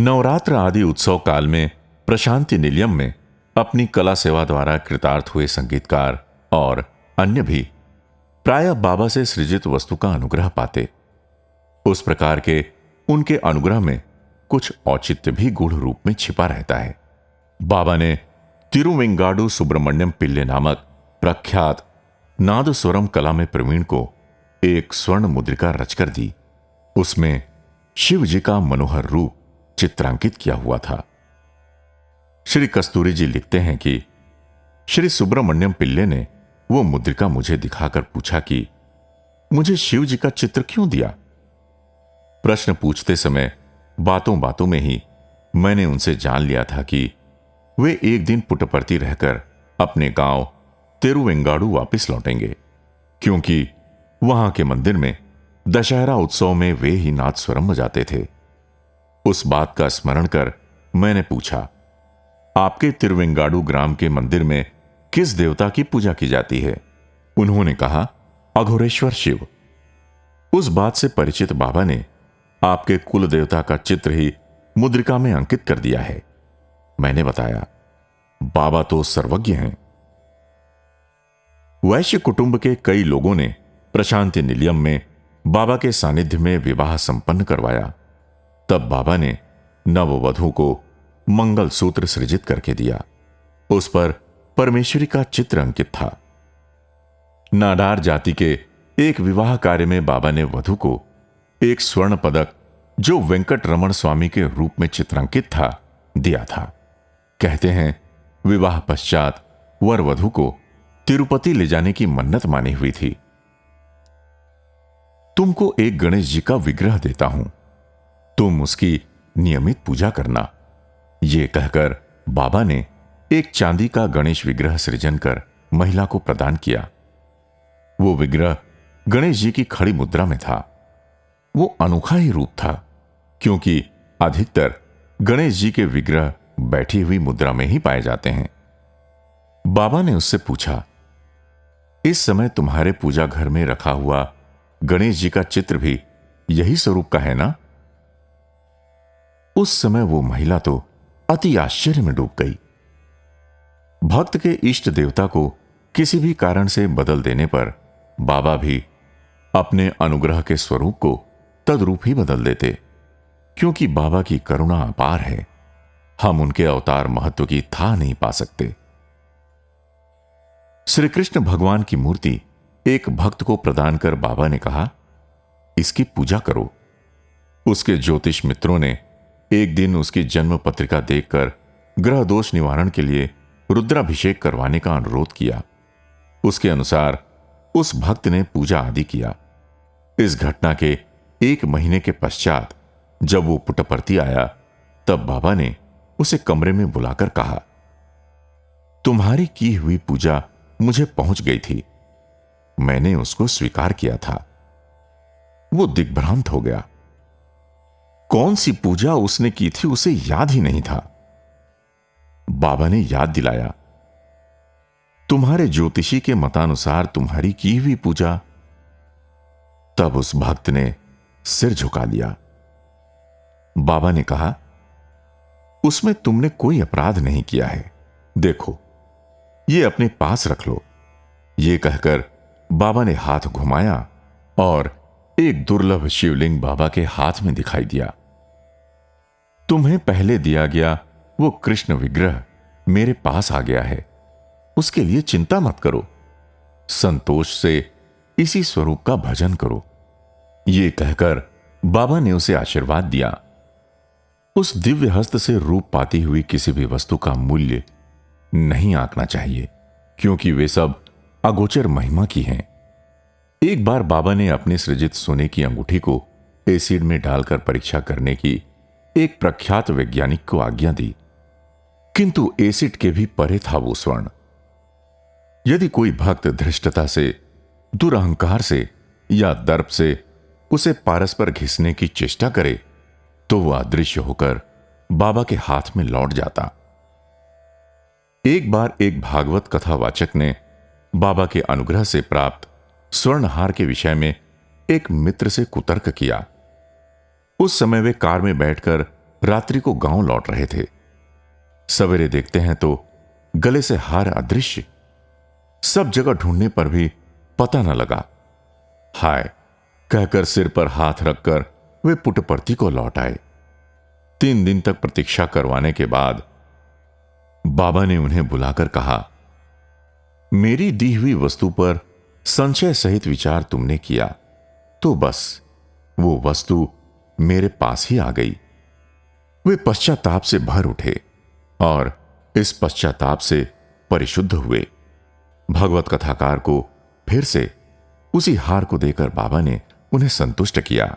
नवरात्र आदि उत्सव काल में प्रशांति निलयम में अपनी कला सेवा द्वारा कृतार्थ हुए संगीतकार और अन्य भी प्रायः बाबा से सृजित वस्तु का अनुग्रह पाते। उस प्रकार के उनके अनुग्रह में कुछ औचित्य भी गूढ़ रूप में छिपा रहता है। बाबा ने तिरुवेंगाडु सुब्रमण्यम पिल्ले नामक प्रख्यात नादस्वरम कला में प्रवीण को एक स्वर्ण मुद्रिका रचकर दी। उसमें शिव जी का मनोहर रूप चित्रांकित किया हुआ था। श्री कस्तूरी जी लिखते हैं कि श्री सुब्रमण्यम पिल्ले ने वो मुद्रिका मुझे दिखाकर पूछा कि मुझे शिव जी का चित्र क्यों दिया। प्रश्न पूछते समय बातों बातों में ही मैंने उनसे जान लिया था कि वे एक दिन पुट्टपर्ती रहकर अपने गांव तिरुवेंगाडु वापस लौटेंगे, क्योंकि वहां के मंदिर में दशहरा उत्सव में वे ही नादस्वरम बजाते थे। उस बात का स्मरण कर मैंने पूछा, आपके तिरुवेंगाडु ग्राम के मंदिर में किस देवता की पूजा की जाती है? उन्होंने कहा, अघोरेश्वर शिव। उस बात से परिचित बाबा ने आपके कुल देवता का चित्र ही मुद्रिका में अंकित कर दिया है। मैंने बताया, बाबा तो सर्वज्ञ हैं। वैश्य कुटुंब के कई लोगों ने प्रशांति निलयम में बाबा के सानिध्य में विवाह संपन्न करवाया। तब बाबा ने नववधू को मंगल सूत्र सृजित करके दिया। उस पर परमेश्वरी का चित्र अंकित था। नाडार जाति के एक विवाह कार्य में बाबा ने वधू को एक स्वर्ण पदक, जो वेंकट रमण स्वामी के रूप में चित्रांकित था, दिया था। कहते हैं, विवाह पश्चात वर वधू को तिरुपति ले जाने की मन्नत मानी हुई थी। तुमको एक गणेश जी का विग्रह देता हूं, तुम उसकी नियमित पूजा करना। यह कहकर बाबा ने एक चांदी का गणेश विग्रह सृजन कर महिला को प्रदान किया। वो विग्रह गणेश जी की खड़ी मुद्रा में था। वो अनोखा ही रूप था, क्योंकि अधिकतर गणेश जी के विग्रह बैठी हुई मुद्रा में ही पाए जाते हैं। बाबा ने उससे पूछा, इस समय तुम्हारे पूजा घर में रखा हुआ गणेश जी का चित्र भी यही स्वरूप का है ना? उस समय वो महिला तो अति आश्चर्य में डूब गई। भक्त के इष्ट देवता को किसी भी कारण से बदल देने पर बाबा भी अपने अनुग्रह के स्वरूप को तद्रूप ही बदल देते, क्योंकि बाबा की करुणा अपार है। हम उनके अवतार महत्व की था नहीं पा सकते। श्री कृष्ण भगवान की मूर्ति एक भक्त को प्रदान कर बाबा ने कहा, इसकी पूजा करो। उसके ज्योतिष मित्रों ने एक दिन उसकी जन्म पत्रिका देखकर ग्रह दोष निवारण के लिए रुद्राभिषेक करवाने का अनुरोध किया। उसके अनुसार उस भक्त ने पूजा आदि किया। इस घटना के 1 महीने के पश्चात जब वो पुट्टपर्ती आया, तब बाबा ने उसे कमरे में बुलाकर कहा, तुम्हारी की हुई पूजा मुझे पहुंच गई थी। मैंने उसको स्वीकार किया था। वो दिग्भ्रांत हो गया। कौन सी पूजा उसने की थी उसे याद ही नहीं था। बाबा ने याद दिलाया, तुम्हारे ज्योतिषी के मतानुसार तुम्हारी की हुई पूजा। तब उस भक्त ने सिर झुका लिया। बाबा ने कहा, उसमें तुमने कोई अपराध नहीं किया है, देखो ये अपने पास रख लो। ये कहकर बाबा ने हाथ घुमाया और एक दुर्लभ शिवलिंग बाबा के हाथ में दिखाई दिया। तुम्हें पहले दिया गया वो कृष्ण विग्रह मेरे पास आ गया है, उसके लिए चिंता मत करो, संतोष से इसी स्वरूप का भजन करो। ये कहकर बाबा ने उसे आशीर्वाद दिया। उस दिव्य हस्त से रूप पाती हुई किसी भी वस्तु का मूल्य नहीं आंकना चाहिए, क्योंकि वे सब अगोचर महिमा की हैं। एक बार बाबा ने अपने सृजित सोने की अंगूठी को एसिड में डालकर परीक्षा करने की एक प्रख्यात वैज्ञानिक को आज्ञा दी, किंतु एसिड के भी परे था वो स्वर्ण। यदि कोई भक्त धृष्टता से, दुरहंकार से या दर्प से उसे पारस पर घिसने की चेष्टा करे, तो वह अदृश्य होकर बाबा के हाथ में लौट जाता। एक बार एक भागवत कथावाचक ने बाबा के अनुग्रह से प्राप्त स्वर्णहार के विषय में एक मित्र से कुतर्क किया। उस समय वे कार में बैठकर रात्रि को गांव लौट रहे थे। सवेरे देखते हैं तो गले से हार अदृश्य। सब जगह ढूंढने पर भी पता न लगा। हाय कहकर सिर पर हाथ रखकर वे पुटपर्ती को लौट आए। 3 दिन तक प्रतीक्षा करवाने के बाद बाबा ने उन्हें बुलाकर कहा, मेरी दी हुई वस्तु पर संशय सहित विचार तुमने किया तो बस वो वस्तु मेरे पास ही आ गई। वे पश्चाताप से भर उठे और इस पश्चाताप से परिशुद्ध हुए। भगवत कथाकार को फिर से उसी हार को देकर बाबा ने उन्हें संतुष्ट किया।